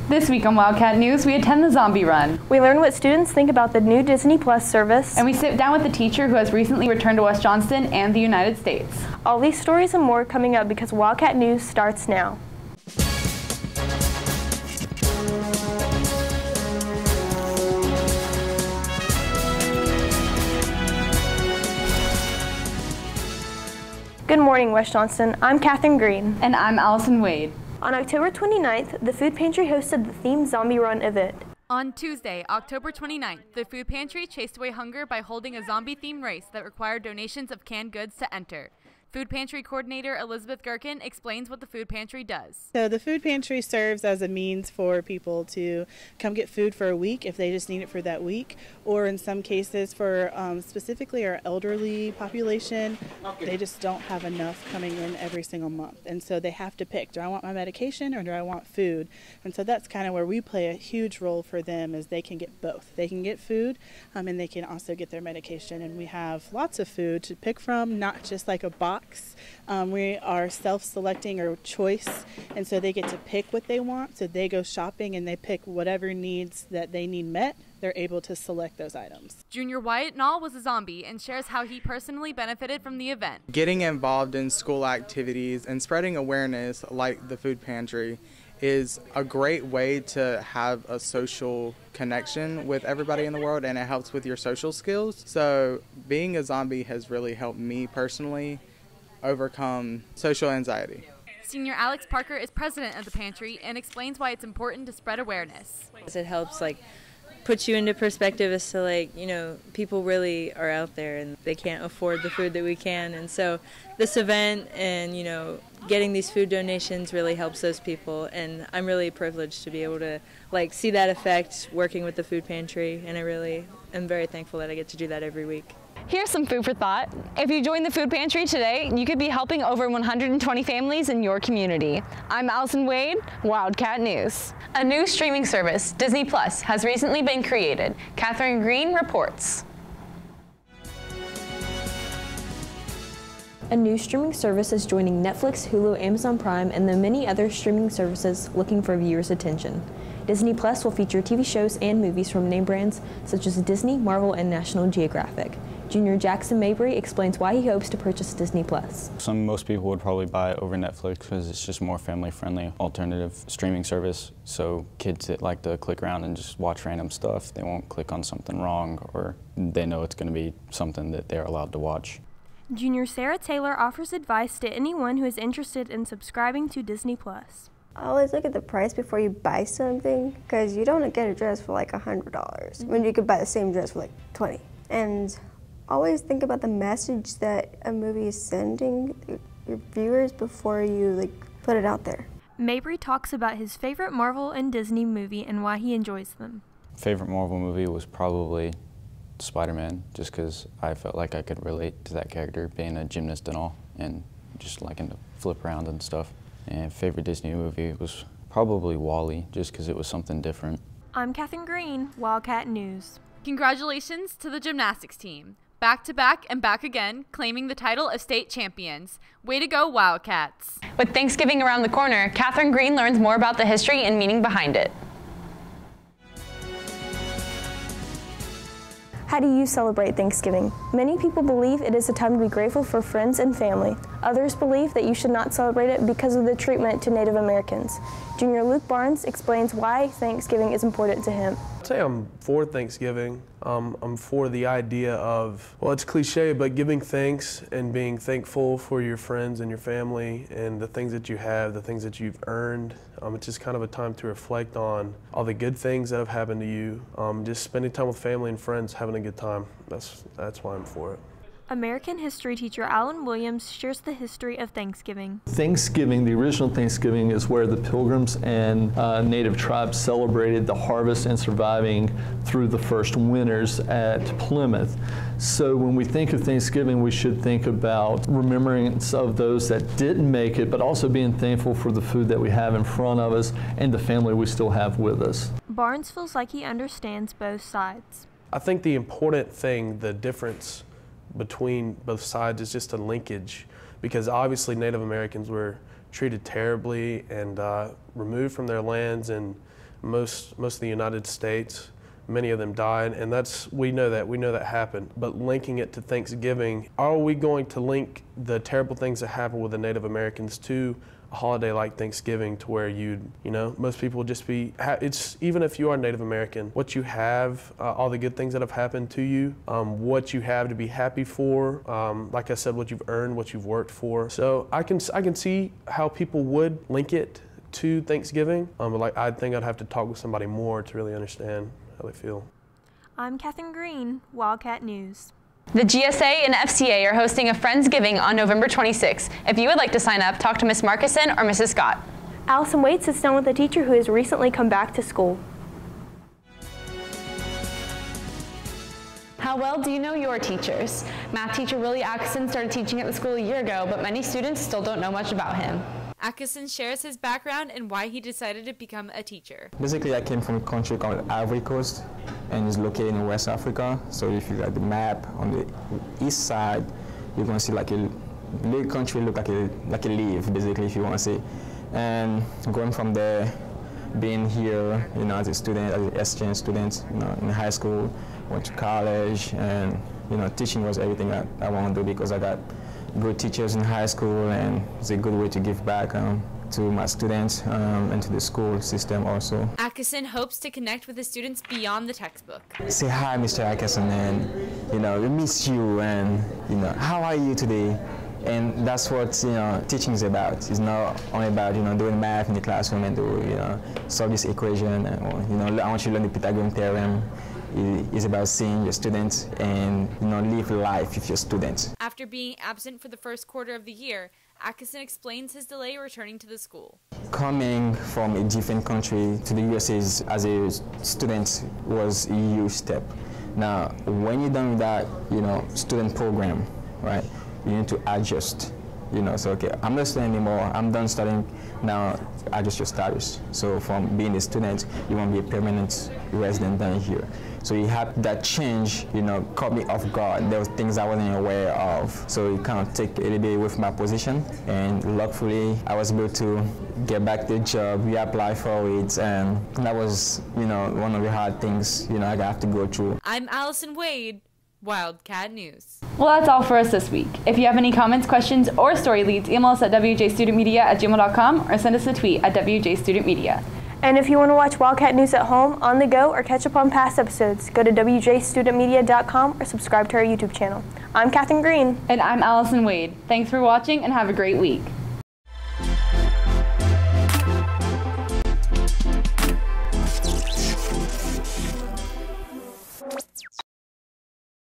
This week on Wildcat News, we attend the Zombie Run. We learn what students think about the new Disney Plus service. And we sit down with the teacher who has recently returned to West Johnston and the United States. All these stories and more coming up because Wildcat News starts now. Good morning, West Johnston. I'm Catherine Green. And I'm Allison Wade. On October 29th, the Food Pantry hosted the themed Zombie Run event. On Tuesday, October 29th, the Food Pantry chased away hunger by holding a zombie-themed race that required donations of canned goods to enter. Food Pantry Coordinator Elizabeth Gherkin explains what the Food Pantry does. So the Food Pantry serves as a means for people to come get food for a week if they just need it for that week, or in some cases for specifically our elderly population, they just don't have enough coming in every single month. And so they have to pick, do I want my medication or do I want food? And so that's kind of where we play a huge role for them, is they can get both. They can get food and they can also get their medication. And we have lots of food to pick from, not just like a box. We are self-selecting or choice, and so they get to pick what they want. So they go shopping and they pick whatever needs that they need met. They're able to select those items. Junior Wyatt Nall was a zombie and shares how he personally benefited from the event. Getting involved in school activities and spreading awareness like the Food Pantry is a great way to have a social connection with everybody in the world, and it helps with your social skills. So being a zombie has really helped me personally overcome social anxiety. Senior Alex Parker is president of the pantry and explains why it's important to spread awareness. It helps put you into perspective as to people really are out there and they can't afford the food that we can, and so this event and getting these food donations really helps those people, and I'm really privileged to be able to see that effect working with the Food Pantry, and I really am very thankful that I get to do that every week. Here's some food for thought. If you join the Food Pantry today, you could be helping over 120 families in your community. I'm Allison Wade, Wildcat News. A new streaming service, Disney Plus, has recently been created. Catherine Green reports. A new streaming service is joining Netflix, Hulu, Amazon Prime, and the many other streaming services looking for viewers' attention. Disney Plus will feature TV shows and movies from name brands such as Disney, Marvel, and National Geographic. Junior Jackson Mabry explains why he hopes to purchase Disney Plus. Most people would probably buy it over Netflix because it's just more family-friendly alternative streaming service. So kids that like to click around and just watch random stuff, they won't click on something wrong, or they know it's going to be something that they're allowed to watch. Junior Sarah Taylor offers advice to anyone who is interested in subscribing to Disney Plus. Always look at the price before you buy something, because you don't get a dress for $100 when you could buy the same dress for $20. And always think about the message that a movie is sending your viewers before you put it out there. Mabry talks about his favorite Marvel and Disney movie and why he enjoys them. Favorite Marvel movie was probably Spider-Man, just because I felt like I could relate to that character, being a gymnast and all, and just liking to flip around and stuff. And favorite Disney movie was probably WALL-E, just because it was something different. I'm Catherine Green, Wildcat News. Congratulations to the gymnastics team. Back-to-back and back again, claiming the title of state champions. Way to go, Wildcats. With Thanksgiving around the corner, Catherine Green learns more about the history and meaning behind it. How do you celebrate Thanksgiving? Many people believe it is a time to be grateful for friends and family. Others believe that you should not celebrate it because of the treatment to Native Americans. Junior Luke Barnes explains why Thanksgiving is important to him. I'd say I'm for Thanksgiving. I'm for the idea of, well, it's cliche, but giving thanks and being thankful for your friends and your family and the things that you have, the things that you've earned. It's just kind of a time to reflect on all the good things that have happened to you. Just spending time with family and friends, having a good time. That's why I'm for it. American history teacher Alan Williams shares the history of Thanksgiving. Thanksgiving, the original Thanksgiving, is where the Pilgrims and Native tribes celebrated the harvest and surviving through the first winters at Plymouth. So when we think of Thanksgiving, we should think about remembrance of those that didn't make it, but also being thankful for the food that we have in front of us and the family we still have with us. Barnes feels like he understands both sides. I think the important thing, the difference between both sides, is just a linkage, because obviously Native Americans were treated terribly and removed from their lands and most of the United States. Many of them died, and we know that happened. But linking it to Thanksgiving, are we going to link the terrible things that happened with the Native Americans to a holiday like Thanksgiving, to where most people would just be, it's, even if you are Native American, what you have, all the good things that have happened to you, what you have to be happy for, like I said, what you've earned, what you've worked for. So I can see how people would link it to Thanksgiving, but I think I'd have to talk with somebody more to really understand how they feel. I'm Catherine Green, Wildcat News. The GSA and FCA are hosting a Friendsgiving on November 26th. If you would like to sign up, talk to Ms. Markison or Mrs. Scott. Allison Wade sits down with a teacher who has recently come back to school. How well do you know your teachers? Math teacher Willie Atkinson started teaching at the school a year ago, but many students still don't know much about him. Atkinson shares his background and why he decided to become a teacher. Basically, I came from a country called Ivory Coast, and it's located in West Africa. So if you got the map on the east side, you're going to see like a little country look like a leaf, basically, if you want to say. And going from there, being here, as a student, as an exchange student, in high school, went to college, and teaching was everything I want to do, because I got good teachers in high school, and it's a good way to give back to my students and to the school system also. Atkinson hopes to connect with the students beyond the textbook. Say hi, Mr. Atkinson, and we miss you, and how are you today? And that's what teaching is about. It's not only about doing math in the classroom and solve this equation. And, I want you to learn the Pythagorean theorem. It's about seeing your students and live life with your students. After being absent for the first quarter of the year, Atkinson explains his delay returning to the school. Coming from a different country to the USA as a student was a huge step. Now, when you're done with that, student program, right? You need to adjust. So okay, I'm not studying anymore. I'm done studying. Now adjust your status. So from being a student, you want to be a permanent resident down here. So you have that change, caught me off guard. There were things I wasn't aware of. So it kind of took a little bit away from my position. And luckily, I was able to get back the job, reapply for it. And that was, one of the hard things, I have to go through. I'm Allison Wade, Wildcat News. Well, that's all for us this week. If you have any comments, questions, or story leads, email us at wjstudentmedia@gmail.com or send us a tweet at wjstudentmedia. And if you want to watch Wildcat News at home, on the go, or catch up on past episodes, go to wjstudentmedia.com or subscribe to our YouTube channel. I'm Catherine Green. And I'm Allison Wade. Thanks for watching and have a great week.